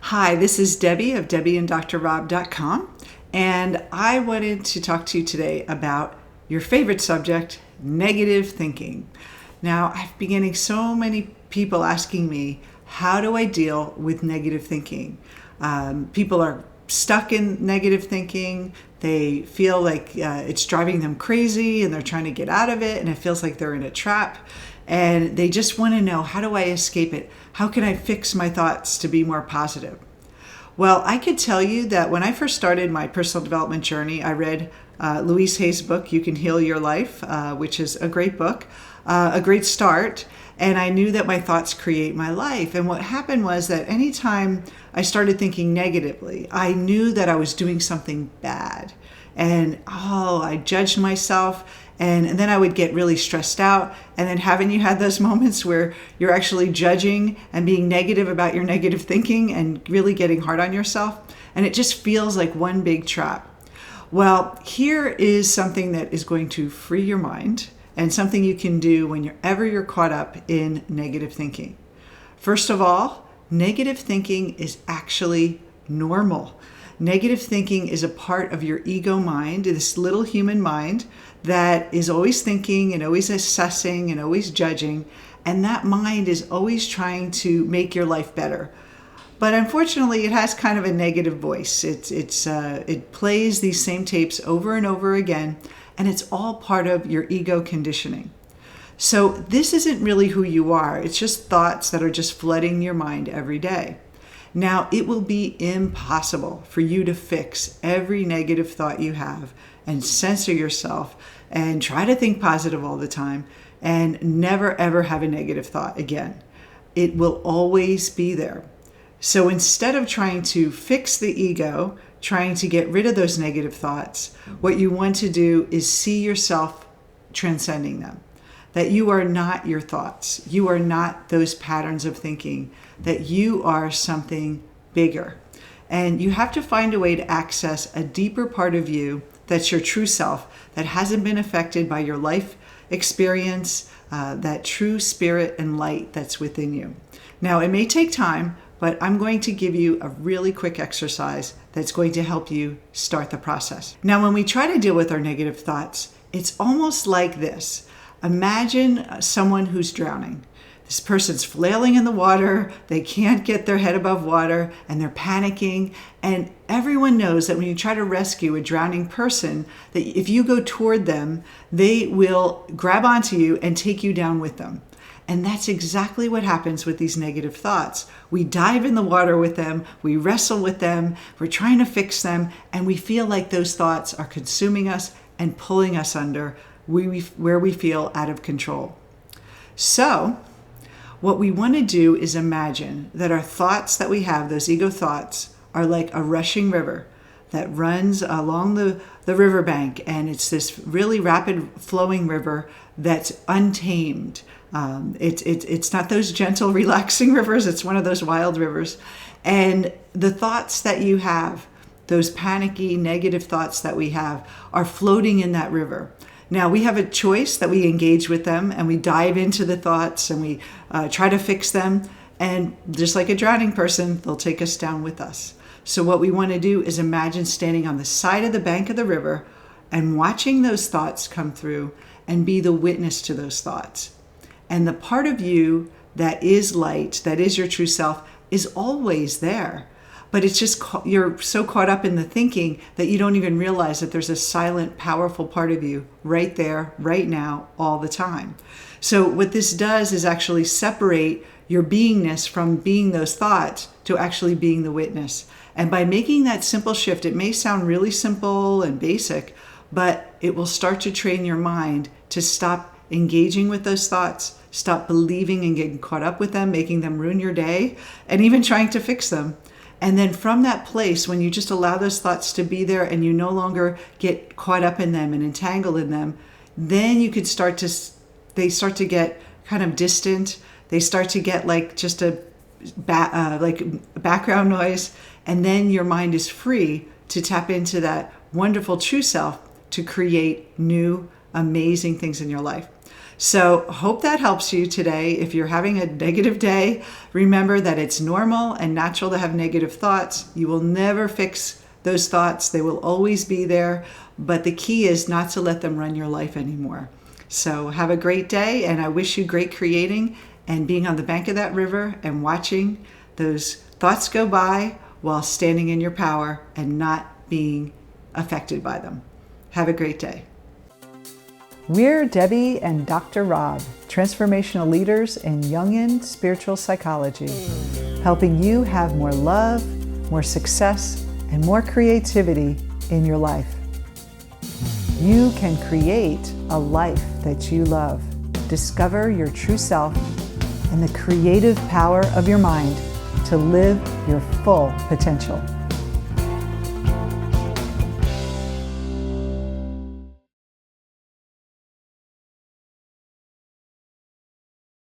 Hi, this is Debbie of debbieanddrrob.com, and I wanted to talk to you today about your favorite subject, negative thinking. Now, I've been getting so many people asking me, how do I deal with negative thinking? People are stuck in negative thinking. They feel like it's driving them crazy and they're trying to get out of it, and it feels like they're in a trap. And they just want to know, how do I escape it? How can I fix my thoughts to be more positive? Well, I could tell you that when I first started my personal development journey, I read Louise Hay's book, You Can Heal Your Life, which is a great book, a great start. And I knew that my thoughts create my life. And what happened was that anytime I started thinking negatively, I knew that I was doing something bad. And I judged myself. And then I would get really stressed out. And then haven't you had those moments where you're actually judging and being negative about your negative thinking and really getting hard on yourself? And it just feels like one big trap. Well, here is something that is going to free your mind and something you can do whenever you're caught up in negative thinking. First of all, negative thinking is actually normal. Negative thinking is a part of your ego mind, this little human mind that is always thinking and always assessing and always judging. And that mind is always trying to make your life better. But unfortunately, it has kind of a negative voice. It plays these same tapes over and over again, and it's all part of your ego conditioning. So this isn't really who you are. It's just thoughts that are just flooding your mind every day. Now, it will be impossible for you to fix every negative thought you have and censor yourself and try to think positive all the time and never ever have a negative thought again. It will always be there. So instead of trying to fix the ego, trying to get rid of those negative thoughts, what you want to do is see yourself transcending them. That you are not your thoughts. You are not those patterns of thinking. That you are something bigger. And you have to find a way to access a deeper part of you that's your true self, that hasn't been affected by your life experience, that true spirit and light that's within you. Now, it may take time, but I'm going to give you a really quick exercise that's going to help you start the process. Now, when we try to deal with our negative thoughts, it's almost like this. Imagine someone who's drowning. This person's flailing in the water, they can't get their head above water, and they're panicking. And everyone knows that when you try to rescue a drowning person, that if you go toward them, they will grab onto you and take you down with them. And that's exactly what happens with these negative thoughts. We dive in the water with them, we wrestle with them, we're trying to fix them, and we feel like those thoughts are consuming us and pulling us under where we feel out of control. So, what we want to do is imagine that our thoughts that we have, those ego thoughts, are like a rushing river that runs along the riverbank, and it's this really rapid flowing river that's untamed. It's not those gentle, relaxing rivers. It's one of those wild rivers. And the thoughts that you have, those panicky, negative thoughts that we have, are floating in that river. Now, we have a choice that we engage with them and we dive into the thoughts and we try to fix them. And just like a drowning person, they'll take us down with us. So what we want to do is imagine standing on the side of the bank of the river and watching those thoughts come through and be the witness to those thoughts. And the part of you that is light, that is your true self, is always there. But it's just you're so caught up in the thinking that you don't even realize that there's a silent, powerful part of you right there, right now, all the time. So what this does is actually separate your beingness from being those thoughts to actually being the witness. And by making that simple shift, it may sound really simple and basic, but it will start to train your mind to stop engaging with those thoughts, stop believing and getting caught up with them, making them ruin your day, and even trying to fix them. And then from that place, when you just allow those thoughts to be there and you no longer get caught up in them and entangled in them, then you could they start to get kind of distant. They start to get like just like background noise. And then your mind is free to tap into that wonderful true self to create new, amazing things in your life. So hope that helps you today. If you're having a negative day, remember that it's normal and natural to have negative thoughts. You will never fix those thoughts. They will always be there. But the key is not to let them run your life anymore. So have a great day, and I wish you great creating and being on the bank of that river and watching those thoughts go by while standing in your power and not being affected by them. Have a great day. We're Debbie and Dr. Rob, transformational leaders in Jungian spiritual psychology, helping you have more love, more success, and more creativity in your life. You can create a life that you love. Discover your true self and the creative power of your mind to live your full potential.